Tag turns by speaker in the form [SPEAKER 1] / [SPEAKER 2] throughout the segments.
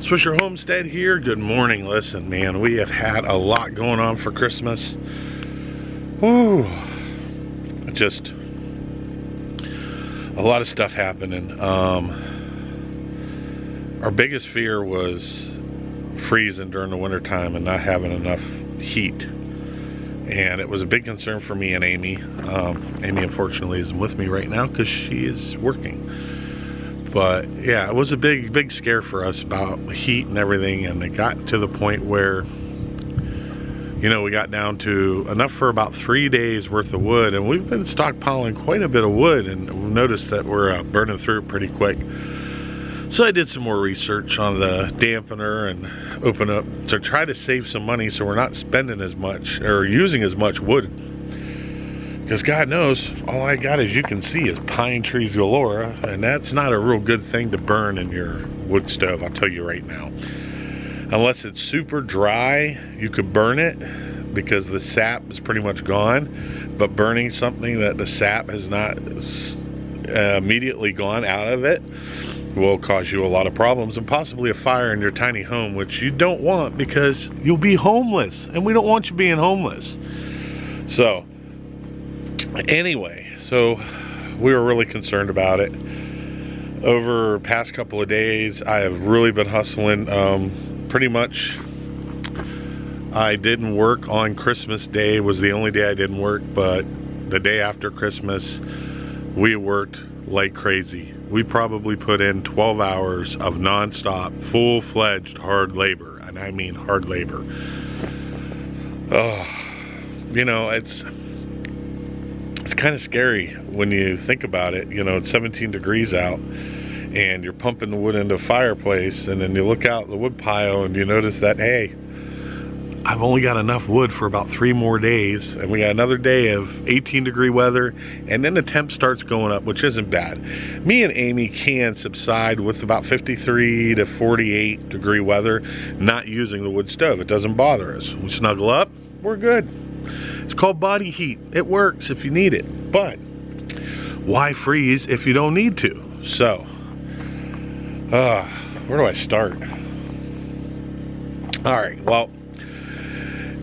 [SPEAKER 1] Swisher Homestead here. Good morning. Listen, man, we have had a lot going on for Christmas. Woo. Just a lot of stuff happening. Our biggest fear was freezing during the winter time and not having enough heat. And it was a big concern for me and Amy. Amy, unfortunately, isn't with me right now because she is working. But yeah, it was a big scare for us about heat and everything, and it got to the point where, you know, we got down to enough for about 3 days worth of wood, and we've been stockpiling quite a bit of wood, and we've noticed that we're burning through it pretty quick. So I did some more research on the dampener and open up to try to save some money so we're not spending as much or using as much wood. Because God knows, all I got, as you can see, is pine trees galore, and that's not a real good thing to burn in your wood stove, I'll tell you right now. Unless it's super dry, you could burn it because the sap is pretty much gone, but burning something that the sap has not immediately gone out of it will cause you a lot of problems and possibly a fire in your tiny home, which you don't want because you'll be homeless, and we don't want you being homeless. So anyway, so we were really concerned about it. Over the past couple of days, I have really been hustling. Pretty much, I didn't work on Christmas Day. Was the only day I didn't work, but the day after Christmas, we worked like crazy. We probably put in 12 hours of non-stop, full-fledged hard labor, and I mean hard labor. You know, it's kind of scary when you think about it. You know, it's 17 degrees out and you're pumping the wood into a fireplace, and then you look out the wood pile and you notice that, hey, I've only got enough wood for about 3 more days, and we got another day of 18-degree weather, and then the temp starts going up, which isn't bad. Me and Amy can subside with about 53 to 48 degree weather not using the wood stove. It doesn't bother us. We snuggle up, we're good. It's called body heat. It works if you need it, but why freeze if you don't need to? So, where do I start? All right, well,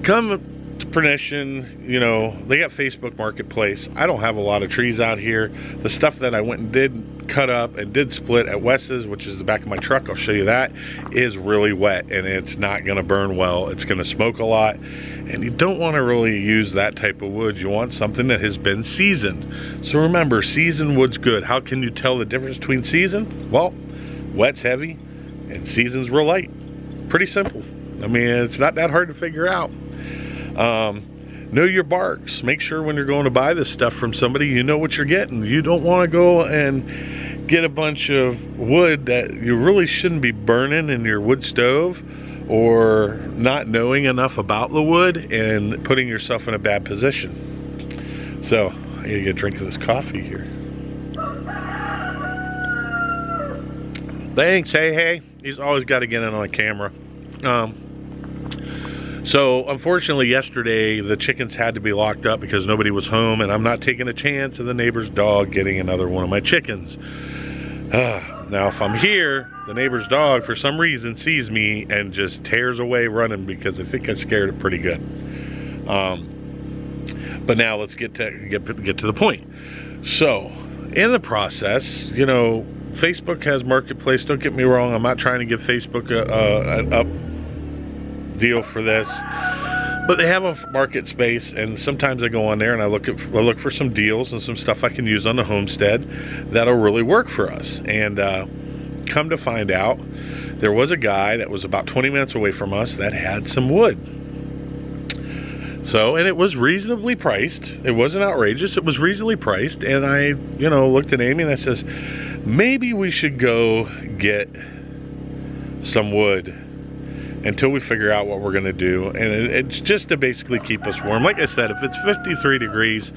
[SPEAKER 1] come to Perdition, you know, they got Facebook Marketplace. I don't have a lot of trees out here. The stuff that I went and did cut up and did split at Wes's, which is the back of my truck, I'll show you that, is really wet, and it's not gonna burn well. It's gonna smoke a lot, and you don't wanna really use that type of wood. You want something that has been seasoned. So remember, seasoned wood's good. How can you tell the difference between seasoned? Well, wet's heavy and seasoned's real light. Pretty simple. I mean, it's not that hard to figure out. Know your barks. Make sure when you're going to buy this stuff from somebody, you know what you're getting. You don't want to go and get a bunch of wood that you really shouldn't be burning in your wood stove, or not knowing enough about the wood and putting yourself in a bad position. So I need to get a drink of this coffee here. Thanks. Hey, he's always got to get in on camera. So unfortunately yesterday the chickens had to be locked up because nobody was home, and I'm not taking a chance of the neighbor's dog getting another one of my chickens. Now if I'm here, the neighbor's dog for some reason sees me and just tears away running because I think I scared it pretty good. But now let's get to the point. So in the process, you know, Facebook has Marketplace. Don't get me wrong, I'm not trying to give Facebook an up deal for this, but they have a market space, and sometimes I go on there and I look for some deals and some stuff I can use on the homestead that'll really work for us. And come to find out, there was a guy that was about 20 minutes away from us that had some wood. So, and it was reasonably priced. It wasn't outrageous. It was reasonably priced. And I, you know, looked at Amy and I says, maybe we should go get some wood until we figure out what we're gonna do. And it's just to basically keep us warm. Like I said, if it's 53 degrees,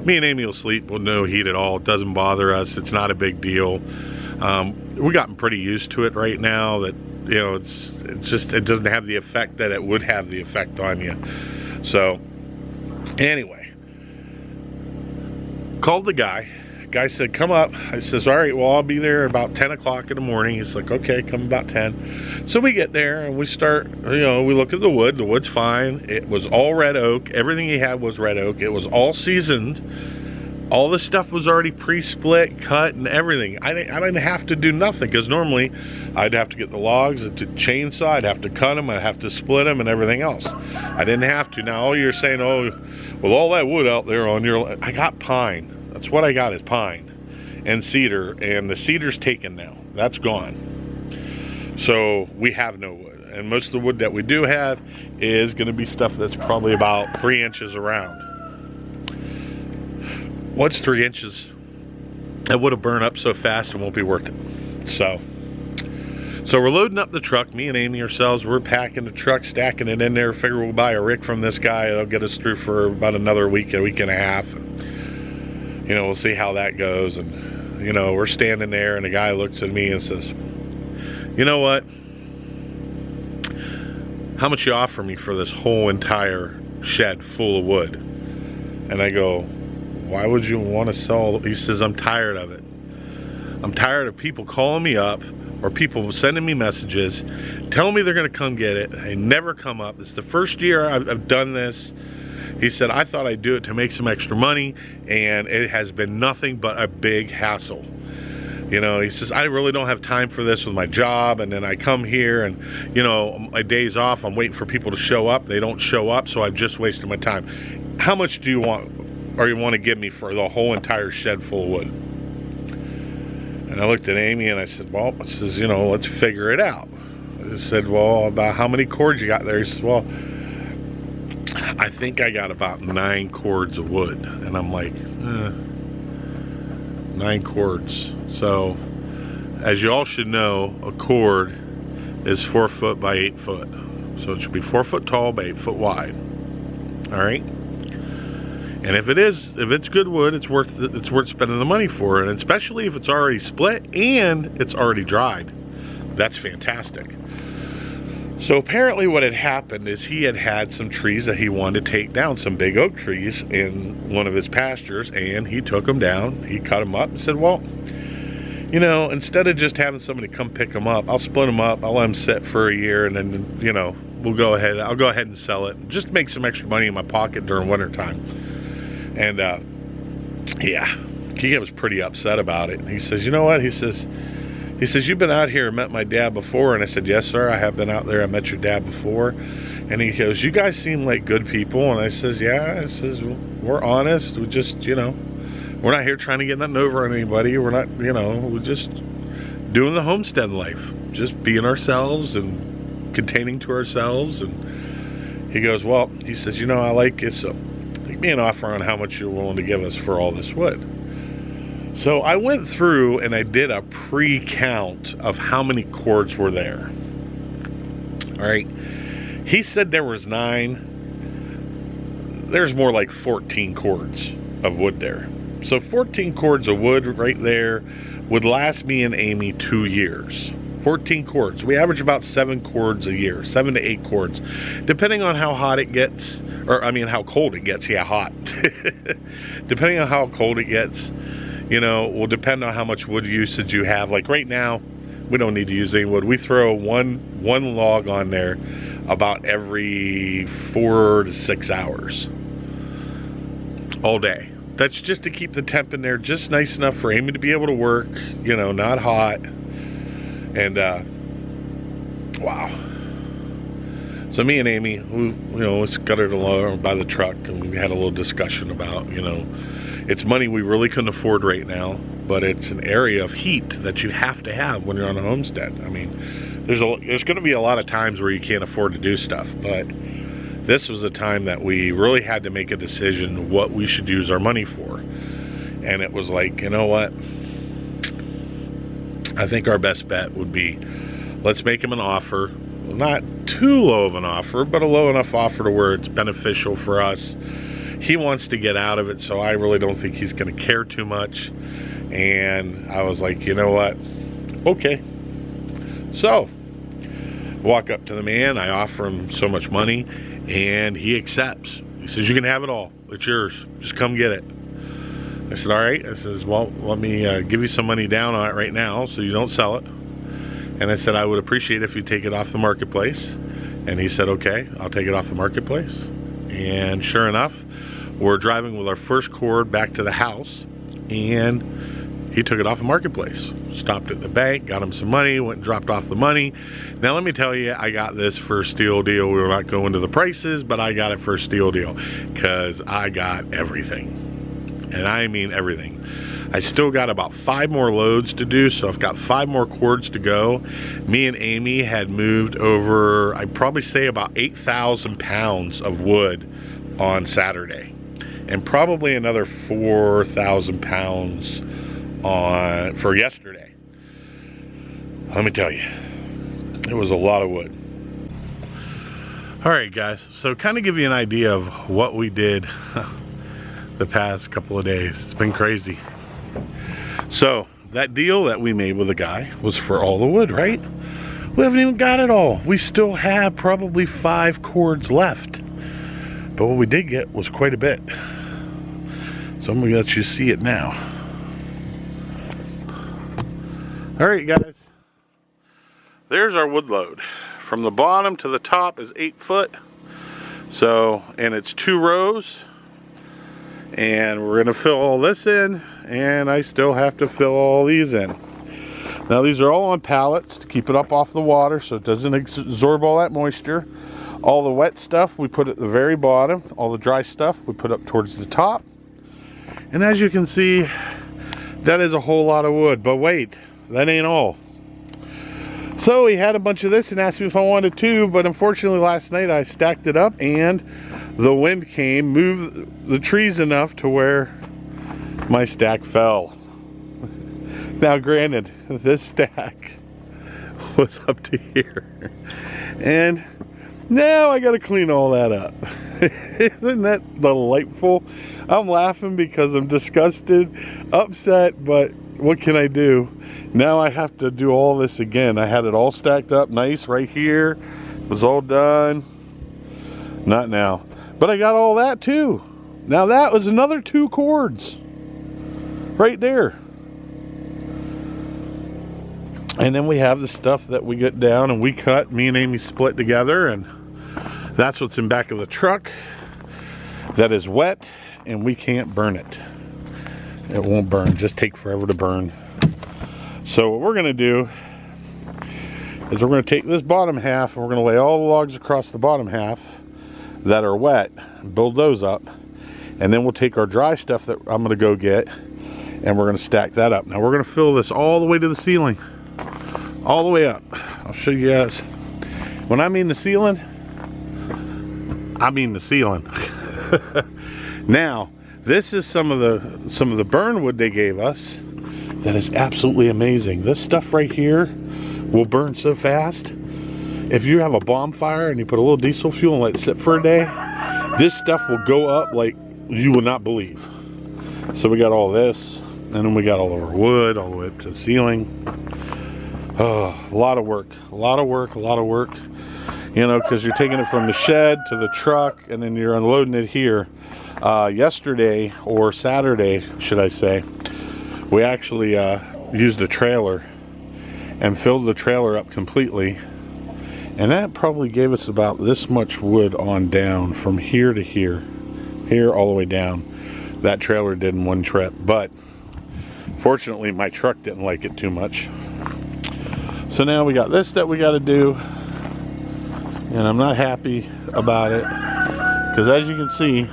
[SPEAKER 1] me and Amy will sleep with no heat at all. It doesn't bother us. It's not a big deal. We've gotten pretty used to it right now that, you know, it doesn't have the effect that it would have the effect on you. So anyway, called the guy, Guy said, come up. I says, all right, well, I'll be there about 10 o'clock in the morning. He's like, okay, come about 10. So we get there and we start, we look at the wood. The wood's fine. It was all red oak. Everything he had was red oak. It was all seasoned. All the stuff was already pre-split, cut, and everything. I didn't have to do nothing, because normally I'd have to get the logs, to chainsaw, I'd have to cut them, I'd have to split them, and everything else. I didn't have to. Now, all you're saying, oh, with all that wood out there on your... I got pine. That's what I got, is pine and cedar, and the cedar's taken now. That's gone. So we have no wood. And most of the wood that we do have is going to be stuff that's probably about 3 inches around. What's 3 inches? That would have burned up so fast it won't be worth it. So we're loading up the truck. Me and Amy ourselves, we're packing the truck, stacking it in there. Figure we'll buy a rick from this guy. It'll get us through for about another week, a week and a half. And, we'll see how that goes. And, we're standing there and the guy looks at me and says, you know what? How much you offer me for this whole entire shed full of wood? And I go, why would you want to sell? He says, I'm tired of it. I'm tired of people calling me up or people sending me messages telling me they're going to come get it. They never come up. It's the first year I've done this. He said, I thought I'd do it to make some extra money, and it has been nothing but a big hassle. He says, I really don't have time for this with my job, and then I come here and, my days off, I'm waiting for people to show up. They don't show up, so I've just wasted my time. How much do you want, or you want to give me for the whole entire shed full of wood? And I looked at Amy and I said, well, let's figure it out. I said, well, about how many cords you got there? He said, well, I think I got about 9 cords of wood. And I'm like, 9 cords. So, as you all should know, a cord is 4 foot by 8 foot. So it should be 4 foot tall by 8 foot wide. All right. And if it's good wood, it's worth spending the money for it, and especially if it's already split and it's already dried. That's fantastic. So apparently what had happened is he had some trees that he wanted to take down, some big oak trees in one of his pastures, and he took them down. He cut them up and said, well, instead of just having somebody come pick them up, I'll split them up, I'll let them sit for a year, and then, I'll go ahead and sell it. Just make some extra money in my pocket during winter time. And he was pretty upset about it. He says, you know what? He says, you've been out here and met my dad before. And I said, yes, sir, I have been out there. I met your dad before. And he goes, you guys seem like good people. And I says, yeah. I says, we're honest. We just, we're not here trying to get nothing over on anybody. We're not, we're just doing the homestead life. Just being ourselves and containing to ourselves. And he goes, well, he says, I like it, so make me an offer on how much you're willing to give us for all this wood. So I went through and I did a pre-count of how many cords were there. All right. He said there was 9. There's more like 14 cords of wood there. So 14 cords of wood right there would last me and Amy 2 years. 14 cords. We average about 7 cords a year, 7 to 8 cords, depending on how hot it gets, how cold it gets. Yeah, hot. Depending on how cold it gets, will depend on how much wood usage you have. Like right now, we don't need to use any wood. We throw one log on there about every 4 to 6 hours, all day. That's just to keep the temp in there just nice enough for Amy to be able to work, not hot. And wow. So me and Amy, we scuttered along by the truck, and we had a little discussion about, it's money we really couldn't afford right now, but it's an area of heat that you have to have when you're on a homestead. I mean, there's going to be a lot of times where you can't afford to do stuff, but this was a time that we really had to make a decision what we should use our money for. And it was like, you know what? I think our best bet would be, let's make him an offer. Not too low of an offer, but a low enough offer to where it's beneficial for us. He wants to get out of it, so I really don't think he's going to care too much. And I was like, you know what? Okay. So, walk up to the man. I offer him so much money, and he accepts. He says, you can have it all. It's yours. Just come get it. I said, all right. I says, well, let me give you some money down on it right now so you don't sell it. And I said, I would appreciate if you take it off the marketplace. And he said, okay, I'll take it off the marketplace. And sure enough, we're driving with our first cord back to the house, and he took it off the marketplace. Stopped at the bank, got him some money, went and dropped off the money. Now let me tell you, I got this for a steal deal. We will not go into the prices, but I got it for a steal deal because I got everything. And I mean everything. I still got about 5 more loads to do, so I've got 5 more cords to go. Me and Amy had moved over, I'd probably say about 8,000 pounds of wood on Saturday. And probably another 4,000 pounds for yesterday. Let me tell you, it was a lot of wood. All right, guys, so kind of give you an idea of what we did the past couple of days. It's been crazy. So that deal that we made with the guy was for all the wood, right? We haven't even got it all. We still have probably 5 cords left. But what we did get was quite a bit. So I'm gonna let you see it now. All right, guys. There's our wood load. From the bottom to the top is 8 foot. So, and it's 2 rows. And we're gonna fill all this in, and I still have to fill all these in. Now these are all on pallets to keep it up off the water so it doesn't absorb all that moisture. All the wet stuff we put at the very bottom. All the dry stuff we put up towards the top. And as you can see, that is a whole lot of wood. But wait, that ain't all. So he had a bunch of this and asked me if I wanted to, but unfortunately last night I stacked it up and the wind came, moved the trees enough to where my stack fell. Now granted, this stack was up to here. And now I gotta clean all that up. Isn't that delightful? I'm laughing because I'm disgusted, upset, but what can I do? Now I have to do all this again. I had it all stacked up nice right here. It was all done. Not now. But I got all that too. Now that was another 2 cords. Right there. And then we have the stuff that we get down and we cut. Me and Amy split together, and that's what's in back of the truck. That is wet and we can't burn it. It won't burn, just take forever to burn. So what we're gonna do is we're gonna take this bottom half and we're gonna lay all the logs across the bottom half that are wet, build those up, and then we'll take our dry stuff that I'm gonna go get and we're gonna stack that up. Now we're gonna fill this all the way to the ceiling, all the way up. I'll show you guys. When I mean the ceiling, I mean the ceiling. Now, this is some of the burn wood they gave us that is absolutely amazing. This stuff right here will burn so fast. If you have a bonfire and you put a little diesel fuel and let it sit for a day, this stuff will go up like you would not believe. So we got all this, and then we got all of our wood all the way up to the ceiling. Oh, a lot of work, a lot of work, a lot of work. You know, because you're taking it from the shed to the truck and then you're unloading it here. Yesterday, or Saturday, should I say, we actually used a trailer and filled the trailer up completely. And that probably gave us about this much wood on down from here to here. Here all the way down. That trailer did in one trip. But fortunately, my truck didn't like it too much. So now we got this that we got to do. And I'm not happy about it, because as you can see,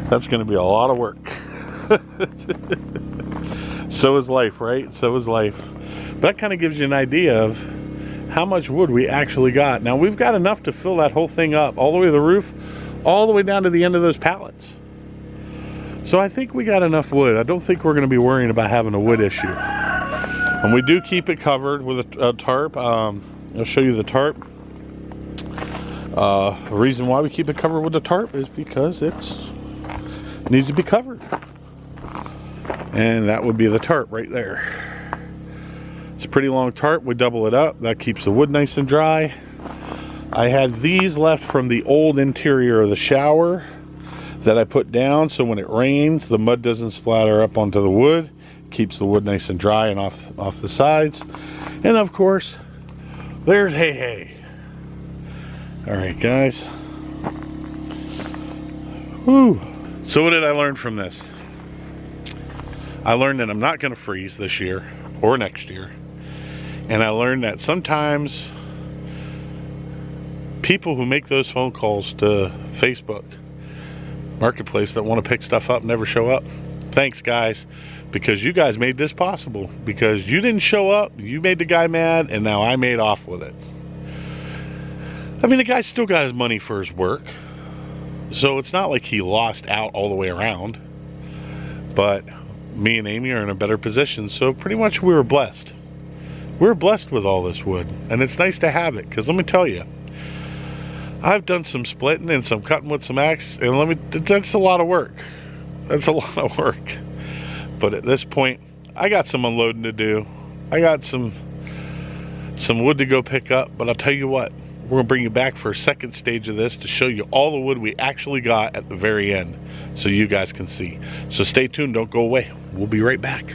[SPEAKER 1] that's going to be a lot of work. So is life, right? So is life. But that kind of gives you an idea of how much wood we actually got. Now we've got enough to fill that whole thing up, all the way to the roof, all the way down to the end of those pallets. So I think we got enough wood. I don't think we're going to be worrying about having a wood issue. And we do keep it covered with a tarp. I'll show you the tarp. The reason why we keep it covered with the tarp is because it needs to be covered. And that would be the tarp right there. It's a pretty long tarp. We double it up. That keeps the wood nice and dry. I had these left from the old interior of the shower that I put down so when it rains the mud doesn't splatter up onto the wood, keeps the wood nice and dry and off the sides. And of course there's hay. All right guys, woo. So what did I learn from this? I learned that I'm not going to freeze this year or next year, and I learned that sometimes people who make those phone calls to Facebook Marketplace that want to pick stuff up never show up. Thanks guys, because you guys made this possible. Because you didn't show up, you made the guy mad, and now I made off with it. I mean, the guy still got his money for his work, so it's not like he lost out all the way around. But me and Amy are in a better position, so pretty much we were blessed. We're blessed with all this wood, and it's nice to have it, because let me tell you, I've done some splitting and some cutting with some axe, and that's a lot of work. That's a lot of work. But at this point, I got some unloading to do. I got some wood to go pick up, but I'll tell you what, we're gonna bring you back for a second stage of this to show you all the wood we actually got at the very end, so you guys can see. So stay tuned, don't go away. We'll be right back.